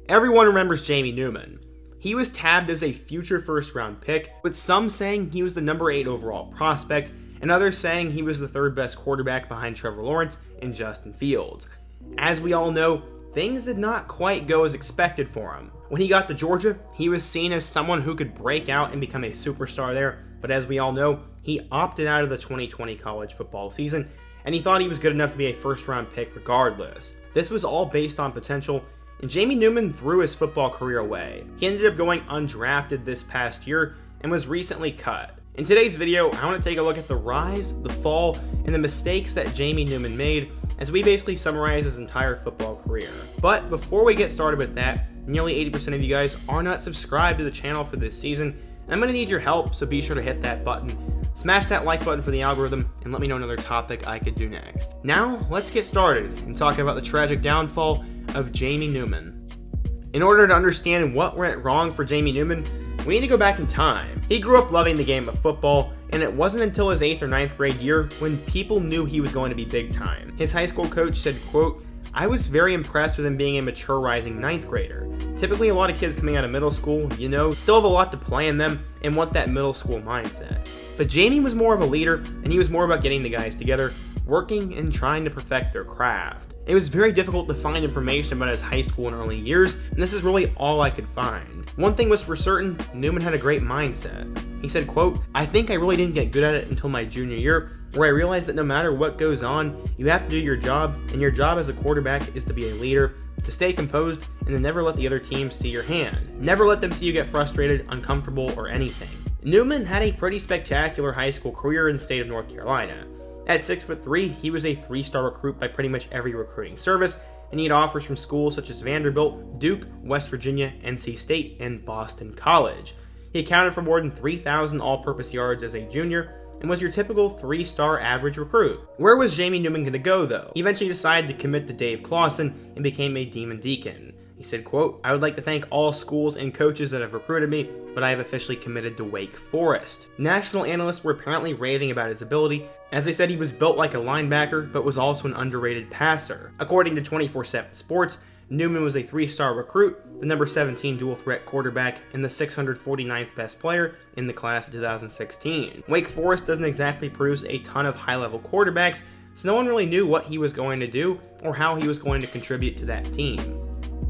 Everyone remembers Jamie Newman. He was tabbed as a future first-round pick, with some saying he was the number 8 overall prospect, and others saying he was the third best quarterback behind Trevor Lawrence and Justin Fields. As we all know, things did not quite go as expected for him. When he got to Georgia, he was seen as someone who could break out and become a superstar there, but as we all know, he opted out of the 2020 college football season, and he thought he was good enough to be a first-round pick regardless. This was all based on potential, and Jamie Newman threw his football career away. He ended up going undrafted this past year and was recently cut. In today's video, I want to take a look at the rise, the fall, and the mistakes that Jamie Newman made as we basically summarize his entire football career. But before we get started with that, nearly 80% of you guys are not subscribed to the channel for this season, and I'm going to need your help, so be sure to hit that button, smash that like button for the algorithm, and let me know another topic I could do next. Now, let's get started and talk about the tragic downfall of Jamie Newman. In order to understand what went wrong for Jamie Newman, we need to go back in time. He grew up loving the game of football, and it wasn't until his 8th or 9th grade year when people knew he was going to be big time. His high school coach said, quote, "I was very impressed with him being a mature rising 9th grader. Typically a lot of kids coming out of middle school, still have a lot to play in them and want that middle school mindset. But Jamie was more of a leader, and he was more about getting the guys together, working and trying to perfect their craft. It was very difficult to find information about his high school and early years, and this is really all I could find. One thing was for certain, Newman had a great mindset. He said, quote, "I think I really didn't get good at it until my junior year, where I realized that no matter what goes on, you have to do your job, and your job as a quarterback is to be a leader, to stay composed, and to never let the other team see your hand. Never let them see you get frustrated, uncomfortable, or anything." Newman had a pretty spectacular high school career in the state of North Carolina. At 6'3", he was a 3-star recruit by pretty much every recruiting service, and he had offers from schools such as Vanderbilt, Duke, West Virginia, NC State, and Boston College. He accounted for more than 3,000 all-purpose yards as a junior, and was your typical 3-star average recruit. Where was Jamie Newman going to go, though? He eventually decided to commit to Dave Clawson and became a Demon Deacon. He said, quote, "I would like to thank all schools and coaches that have recruited me, but I have officially committed to Wake Forest." National analysts were apparently raving about his ability, as they said he was built like a linebacker, but was also an underrated passer. According to 24/7 Sports, Newman was a 3-star recruit, the number 17 dual-threat quarterback, and the 649th best player in the class of 2016. Wake Forest doesn't exactly produce a ton of high-level quarterbacks, so no one really knew what he was going to do or how he was going to contribute to that team.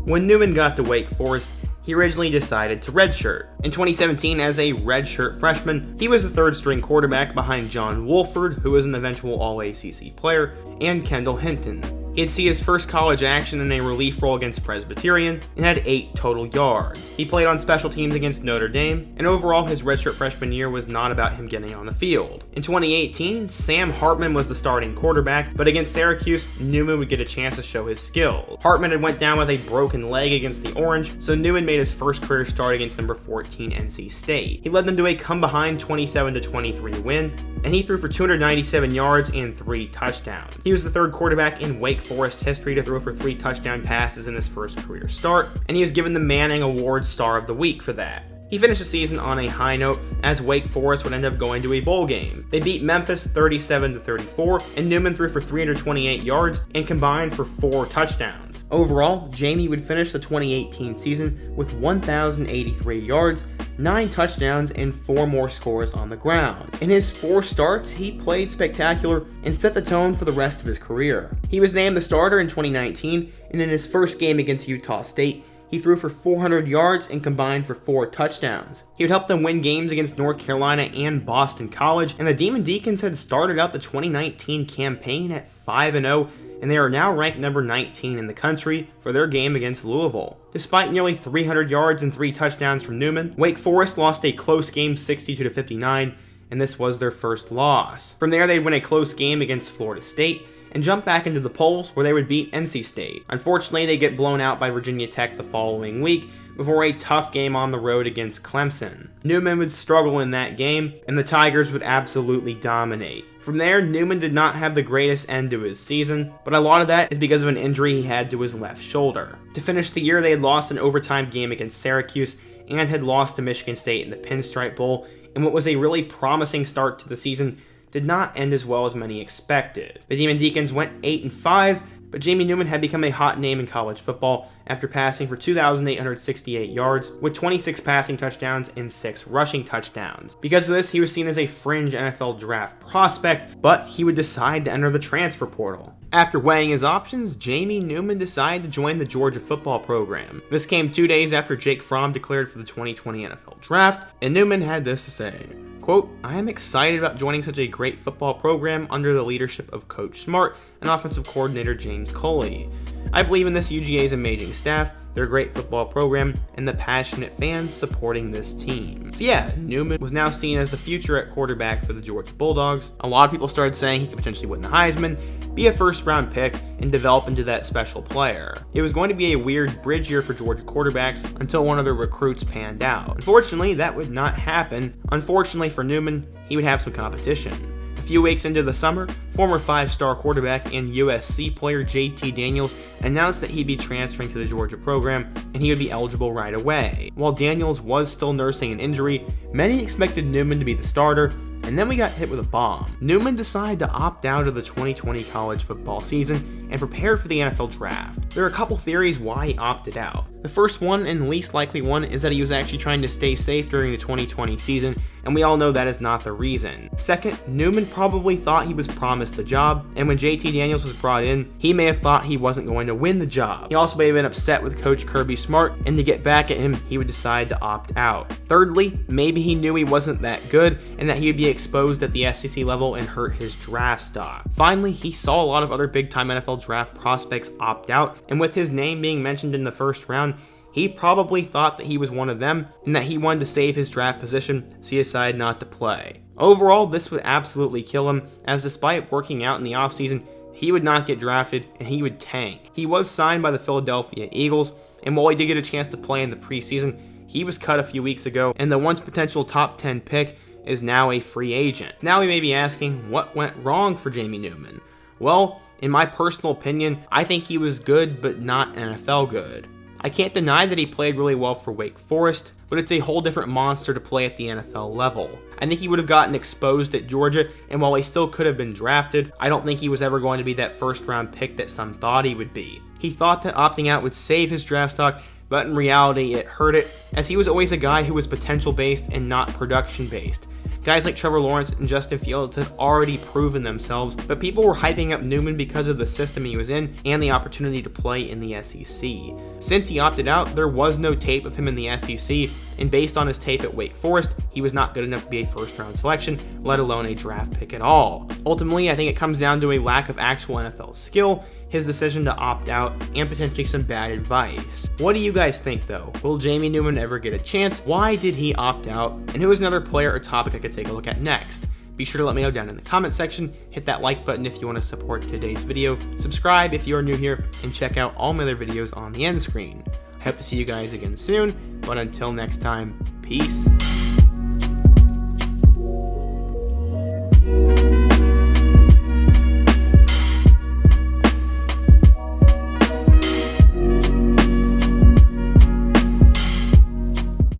When Newman got to Wake Forest, he originally decided to redshirt. In 2017, as a redshirt freshman, he was the 3rd-string quarterback behind John Wolford, who was an eventual All-ACC player, and Kendall Hinton. He'd see his first college action in a relief role against Presbyterian and had 8 total yards. He played on special teams against Notre Dame, and overall his redshirt freshman year was not about him getting on the field. In 2018, Sam Hartman was the starting quarterback, but against Syracuse, Newman would get a chance to show his skills. Hartman had went down with a broken leg against the Orange, so Newman made his first career start against number 14 NC State. He led them to a come-behind 27-23 win, and he threw for 297 yards and 3 touchdowns. He was the 3rd quarterback in Wake Forest history to throw for 3 touchdown passes in his first career start, and he was given the Manning Award Star of the Week for that. He finished the season on a high note, as Wake Forest would end up going to a bowl game. They beat Memphis 37-34, and Newman threw for 328 yards and combined for 4 touchdowns. Overall, Jamie would finish the 2018 season with 1,083 yards, 9 touchdowns, and 4 more scores on the ground. In his 4 starts, he played spectacular and set the tone for the rest of his career. He was named the starter in 2019, and in his first game against Utah State, he threw for 400 yards and combined for 4 touchdowns. He would help them win games against North Carolina and Boston College, and the Demon Deacons had started out the 2019 campaign at 5-0, and they are now ranked number 19 in the country for their game against Louisville. Despite nearly 300 yards and 3 touchdowns from Newman, Wake Forest lost a close game 62-59, and this was their first loss. From there, they'd win a close game against Florida State, and jump back into the polls where they would beat NC State. Unfortunately, they get blown out by Virginia Tech the following week before a tough game on the road against Clemson. Newman would struggle in that game, and the Tigers would absolutely dominate. From there, Newman did not have the greatest end to his season, but a lot of that is because of an injury he had to his left shoulder. To finish the year, they had lost an overtime game against Syracuse and had lost to Michigan State in the Pinstripe Bowl, and what was a really promising start to the season did not end as well as many expected. The Demon Deacons went 8-5, But Jamie Newman had become a hot name in college football after passing for 2,868 yards with 26 passing touchdowns and 6 rushing touchdowns. Because of this, he was seen as a fringe NFL draft prospect, but he would decide to enter the transfer portal. After weighing his options, Jamie Newman decided to join the Georgia football program. This came 2 days after Jake Fromm declared for the 2020 NFL Draft, and Newman had this to say. Quote, "I am excited about joining such a great football program under the leadership of Coach Smart and offensive coordinator James Coley. I believe in this UGA's amazing staff, their great football program, and the passionate fans supporting this team." So yeah, Newman was now seen as the future at quarterback for the Georgia Bulldogs. A lot of people started saying he could potentially win the Heisman, be a first-round pick, and develop into that special player. It was going to be a weird bridge year for Georgia quarterbacks until one of their recruits panned out. Unfortunately, that would not happen. Unfortunately for Newman, he would have some competition. A few weeks into the summer, former 5-star quarterback and USC player JT Daniels announced that he'd be transferring to the Georgia program and he would be eligible right away. While Daniels was still nursing an injury, many expected Newman to be the starter, and then we got hit with a bomb. Newman decided to opt out of the 2020 college football season and prepare for the NFL Draft. There are a couple theories why he opted out. The first one, and least likely one, is that he was actually trying to stay safe during the 2020 season, and we all know that is not the reason. Second, Newman probably thought he was promised the job, and when JT Daniels was brought in, he may have thought he wasn't going to win the job. He also may have been upset with Coach Kirby Smart, and to get back at him, he would decide to opt out. Thirdly, maybe he knew he wasn't that good, and that he would be exposed at the SEC level and hurt his draft stock. Finally, he saw a lot of other big-time NFL draft prospects opt out, and with his name being mentioned in the first round, he probably thought that he was one of them and that he wanted to save his draft position, so he decided not to play. Overall, this would absolutely kill him, as despite working out in the offseason, he would not get drafted and he would tank. He was signed by the Philadelphia Eagles, and while he did get a chance to play in the preseason, he was cut a few weeks ago, and the once potential top 10 pick is now a free agent. Now we may be asking, what went wrong for Jamie Newman? Well, in my personal opinion, I think he was good, but not NFL good. I can't deny that he played really well for Wake Forest, but it's a whole different monster to play at the NFL level. I think he would have gotten exposed at Georgia, and while he still could have been drafted, I don't think he was ever going to be that first-round pick that some thought he would be. He thought that opting out would save his draft stock, but in reality it hurt it, as he was always a guy who was potential-based and not production-based. Guys like Trevor Lawrence and Justin Fields had already proven themselves, but people were hyping up Newman because of the system he was in and the opportunity to play in the SEC. Since he opted out, there was no tape of him in the SEC, and based on his tape at Wake Forest, he was not good enough to be a first-round selection, let alone a draft pick at all. Ultimately, I think it comes down to a lack of actual NFL skill, his decision to opt out, and potentially some bad advice. What do you guys think though? Will Jamie Newman ever get a chance? Why did he opt out? And who is another player or topic I could take a look at next? Be sure to let me know down in the comment section, hit that like button if you want to support today's video, subscribe if you are new here, and check out all my other videos on the end screen. I hope to see you guys again soon, but until next time, peace.